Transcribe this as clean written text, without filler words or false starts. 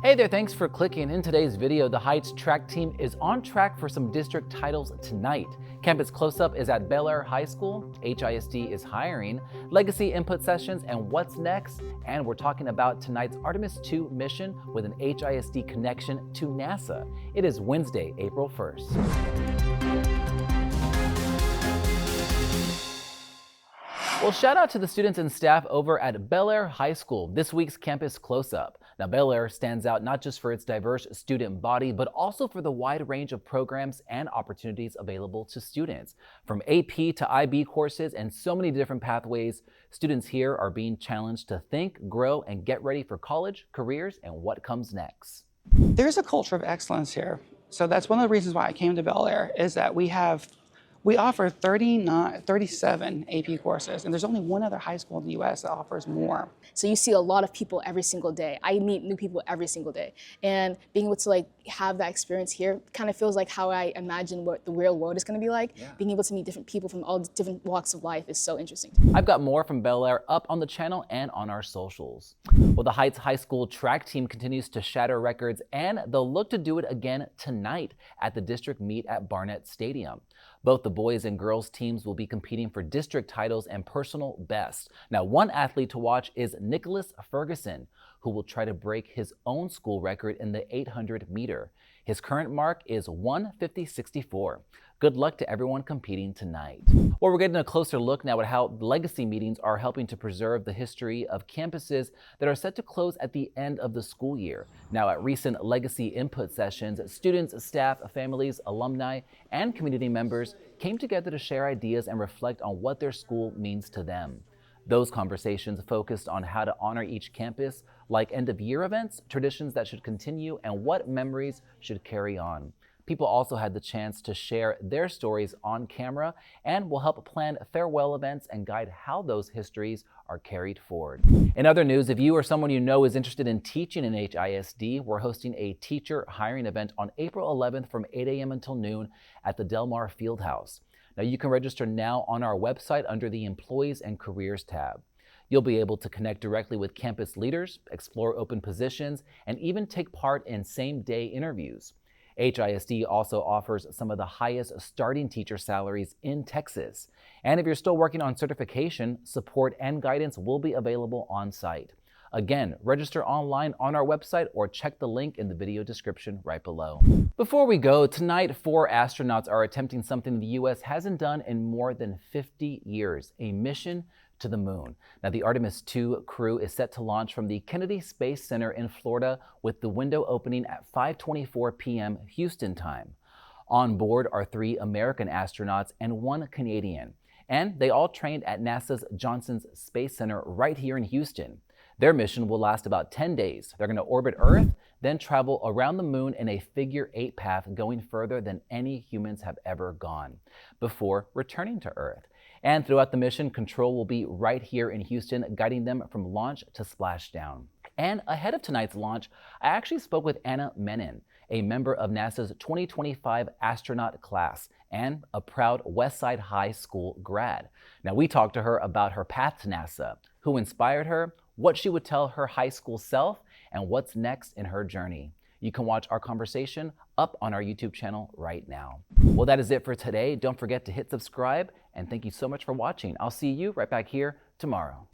Hey there, thanks for clicking. In today's video, the Heights track team is on track for some district titles tonight. Campus Close-Up is at Bellaire High School, HISD is hiring, legacy input sessions, and what's next? And we're talking about tonight's Artemis II mission with an HISD connection to NASA. It is Wednesday, April 1st. Well, shout out to the students and staff over at Bellaire High School, this week's Campus Close-Up. Now, Bellaire stands out not just for its diverse student body, but also for the wide range of programs and opportunities available to students. From AP to IB courses and so many different pathways, students here are being challenged to think, grow, and get ready for college, careers, and what comes next. There's a culture of excellence here. So that's one of the reasons why I came to Bellaire, is that we offer 37 AP courses, and there's only one other high school in the US that offers more. So you see a lot of people every single day. I meet new people every single day. And being able to have that experience here kind of feels like how I imagine what the real world is going to be like. Yeah. Being able to meet different people from all different walks of life is so interesting. I've got more from Bellaire up on the channel and on our socials. Well, the Heights High School track team continues to shatter records, and they'll look to do it again tonight at the district meet at Barnett Stadium. Both the boys and girls teams will be competing for district titles and personal bests. Now, one athlete to watch is Nicholas Ferguson, who will try to break his own school record in the 800 meter. His current mark is 1:50.64. Good luck to everyone competing tonight. Well, we're getting a closer look now at how legacy meetings are helping to preserve the history of campuses that are set to close at the end of the school year. Now, at recent legacy input sessions, students, staff, families, alumni, and community members came together to share ideas and reflect on what their school means to them. Those conversations focused on how to honor each campus, like end-of-year events, traditions that should continue, and what memories should carry on. People also had the chance to share their stories on camera and will help plan farewell events and guide how those histories are carried forward. In other news, if you or someone you know is interested in teaching in HISD, we're hosting a teacher hiring event on April 11th from 8 a.m. until noon at the Del Mar Fieldhouse. Now, you can register now on our website under the Employees and Careers tab. You'll be able to connect directly with campus leaders, explore open positions, and even take part in same-day interviews. HISD also offers some of the highest starting teacher salaries in Texas. And if you're still working on certification, support and guidance will be available on site. Again, register online on our website or check the link in the video description right below. Before we go, tonight 4 astronauts are attempting something the US hasn't done in more than 50 years, a mission to the moon. Now, the Artemis II crew is set to launch from the Kennedy Space Center in Florida with the window opening at 5:24 p.m. Houston time. On board are 3 American astronauts and 1 Canadian, and they all trained at NASA's Johnson Space Center right here in Houston. Their mission will last about 10 days. They're going to orbit Earth, then travel around the moon in a figure-8 path, going further than any humans have ever gone, before returning to Earth. And throughout the mission, control will be right here in Houston, guiding them from launch to splashdown. And ahead of tonight's launch, I actually spoke with Anna Menon, a member of NASA's 2025 astronaut class and a proud Westside High School grad. Now, we talked to her about her path to NASA, who inspired her, what she would tell her high school self, and what's next in her journey. You can watch our conversation up on our YouTube channel right now. Well, that is it for today. Don't forget to hit subscribe, and thank you so much for watching. I'll see you right back here tomorrow.